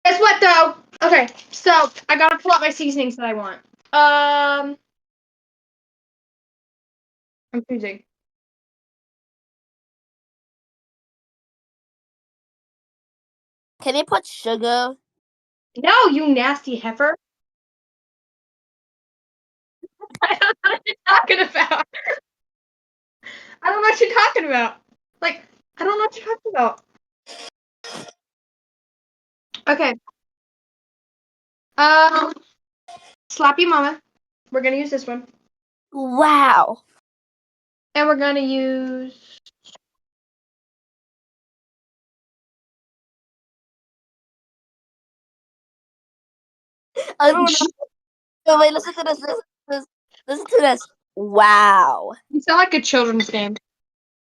Guess what though? Okay, so I gotta pull out my seasonings that I want. I'm choosing. Can you put sugar? No, you nasty heifer. I don't know what you're talking about. I don't know what you're talking about. Like, I don't know what you're talking about. Okay. Um, Slappy Mama. We're gonna use this one. Wow. And we're gonna use. I don't know. Oh, wait, listen to this. Listen to this. Wow. You sound like a children's name.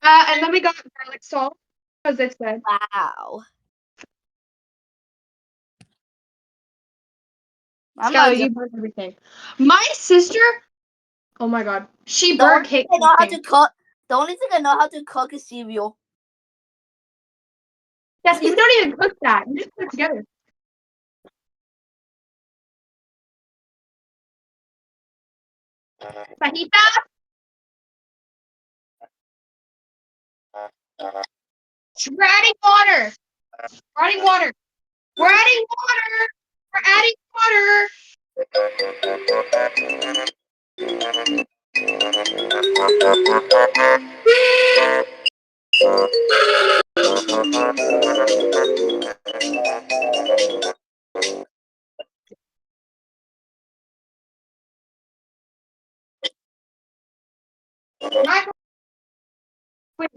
And then we got garlic salt because it's good. Wow. I'm not Skylar, joking. you burnt everything. My sister. Oh my god, she The burnt only thing cake. I know how to cook. The only thing I know how to cook is cereal. Yes, you don't even cook that. You just put it together. Fajita. We're adding water. We're adding water. We're adding water. We're adding water. Michael, wait,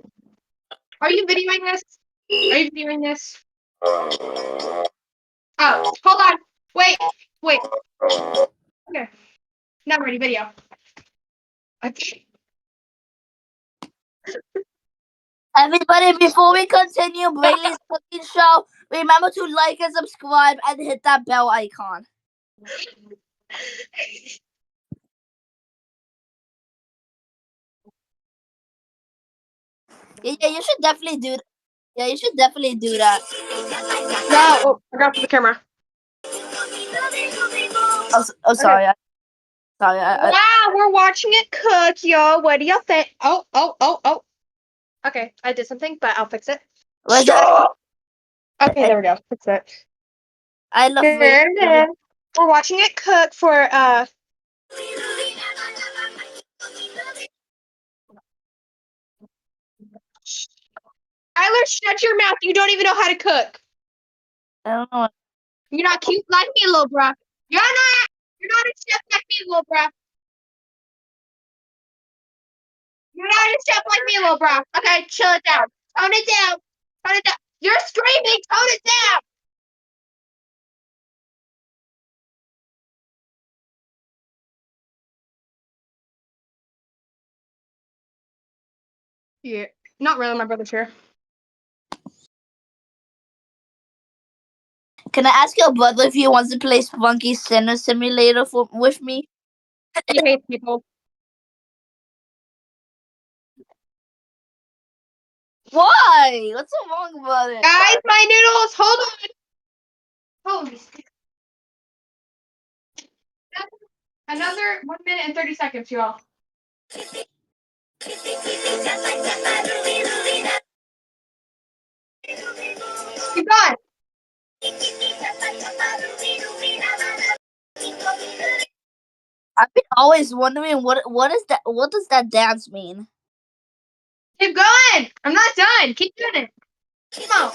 are you videoing this? Are you videoing this? Oh, hold on. Wait. Okay. Not ready. Video. Okay. Everybody, before we continue Braylee's cooking show, remember to like and subscribe and hit that bell icon. Yeah, you should definitely do. Yeah, you should definitely do that. No. Oh, I got to the camera. Oh, sorry. Okay. Sorry. Wow, we're watching it cook, y'all. What do y'all think? Oh. Okay, I did something, but I'll fix it. Was that? Okay, there we go. Fix it. I love There Braylee. it is. We're watching it cook for Tyler, shut your mouth. You don't even know how to cook. I don't know. You're not cute like me, little bruh. You're not. You're not a chef like me, little bruh. You're not a chef like me, little bruh. Okay, chill it down. Tone it down. Tone it down. You're screaming. Tone it down. Yeah. Not really. My brother's here. Can I ask your brother if he wants to play Spunky Sinner Simulator with me? He hates people. Why? What's so wrong about it? Guys, my noodles. Hold on. Holy. Another 1 minute and 30 seconds, y'all. Keep going. I've been always wondering what is that? What does that dance mean? Keep going. I'm not done. Keep doing it. Come on.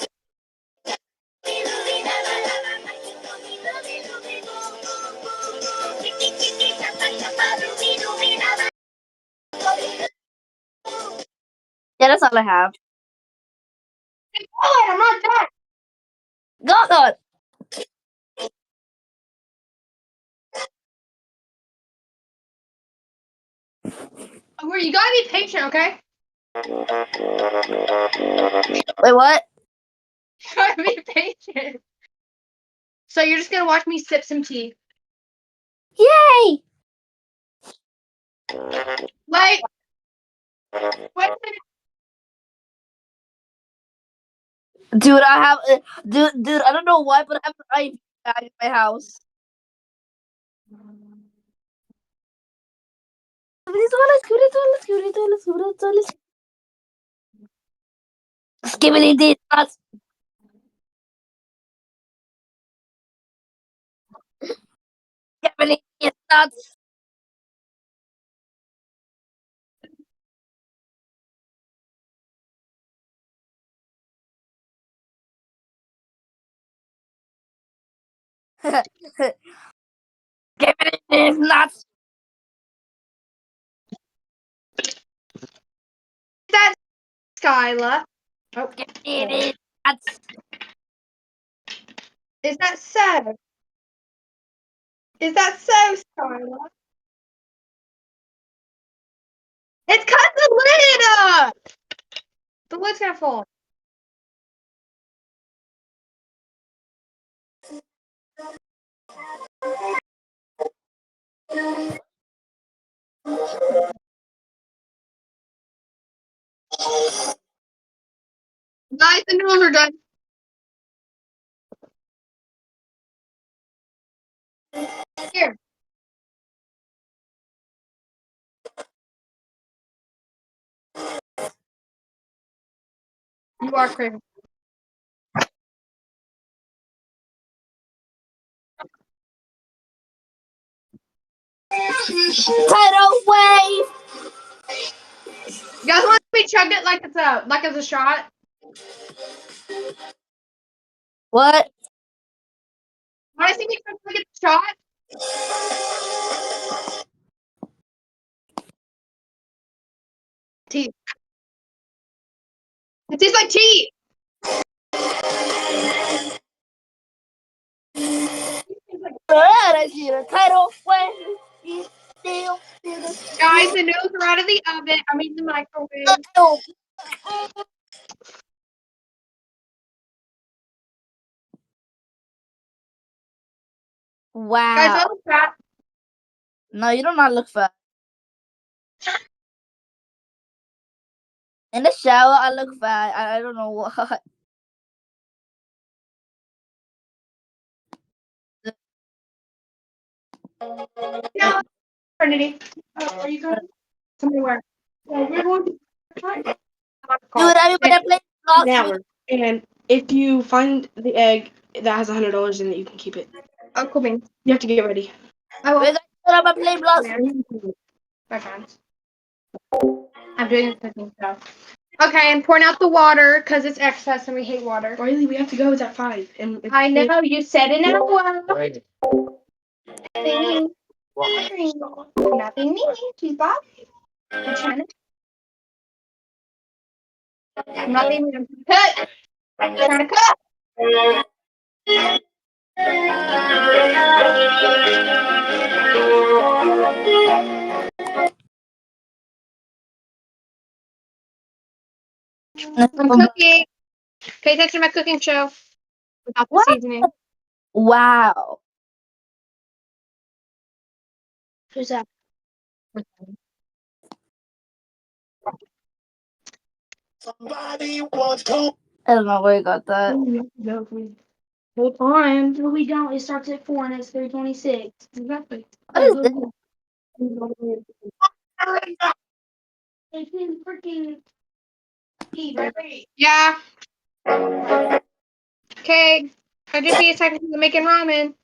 Yeah, that's all I have. Keep going. I'm not done. God. You gotta be patient, okay? Wait, what? You gotta be patient. So you're just gonna watch me sip some tea. Yay! Like, wait a minute. Dude, I have dude. I don't know why, but I have an IV bag in my house. Skibbity dee nuts. Skibbity dee nuts. Skibbity dee nuts. That's Skyla. Oh, Skibbity dee nuts. is that so? Is that so, Skyla? It's cut the lid up. The lid's gonna fall. Guys, the noodles are done. Here. You are crazy. Tidal wave. You guys want me to chug it like it's a shot? What? Want to see me chug like it's a shot? Tea. It tastes like tea. I see the tidal wave. Guys, the noodles are out of the oven. I mean the microwave. Guys, Wow. I look fat. No, you do not look fat. In the shower, I look fat. I don't know what. Yeah, Trinity. Are you coming? Somebody where? Well, we're going to Dude, everybody play An blocks. hour. And if you find the egg that has $100 in it, you can keep it. Uncle Bean. You have to get ready. I We're will. gonna set up a play blocks. Bye, friends. I'm doing the cooking stuff. Okay, I'm pouring out the water because it's excess and we hate water. Riley, we have to go. It's at 5. And I know, you said an hour. Nothing me. She's bothering. I'm trying to. I'm not leaving them to cut. I'm trying to cut. I'm cooking. Pay attention to my cooking show without the What? seasoning. Wow. Who's that? Somebody wants to. I don't know where you got that. hold on. No, we don't. It starts at 4 and it's 3:26. Exactly. What is this? It's in freaking Yeah. Okay. I just need a second to making ramen.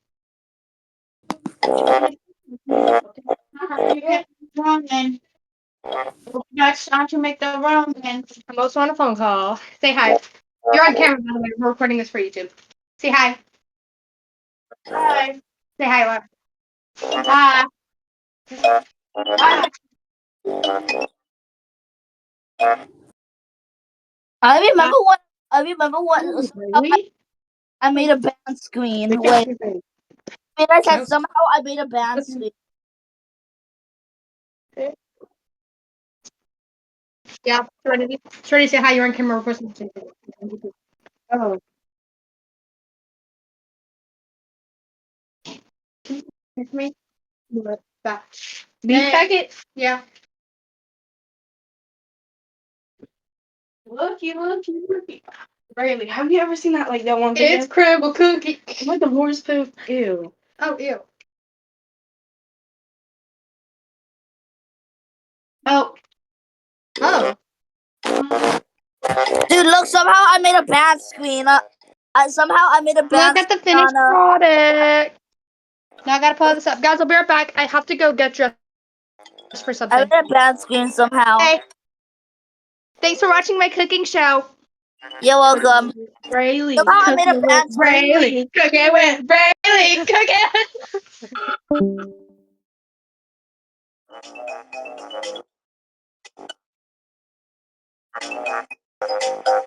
ramen. That's time to make the ramen. I'm also on a phone call. Say hi. You're on camera, by the way. We're recording this for YouTube. Say hi. Hi. Say hi, Laura. Hi. Hi. I remember what Really? I made a band screen. Wait, I said somehow I made a band screen. Yeah, Serenity. Serenity, say hi. You're on camera recording. Oh. It's me. Back. Beef packet? Yeah. Looky. Braylee, have you ever seen that that one video? It's crumble cookie. Like the horse poop. Ew. Oh, ew. Oh. Oh. Dude, look, somehow I made a bad screen. Somehow I made a bad Look at the screen finished on, product. Now I gotta pull this up. Guys, I'll be right back. I have to go get dressed for I something. made a bad screen somehow. Hey, thanks for watching my cooking show. You're welcome. Braylee, Somehow I made a cooking bad with screen. Braylee. Cooking with Braylee. Cooking.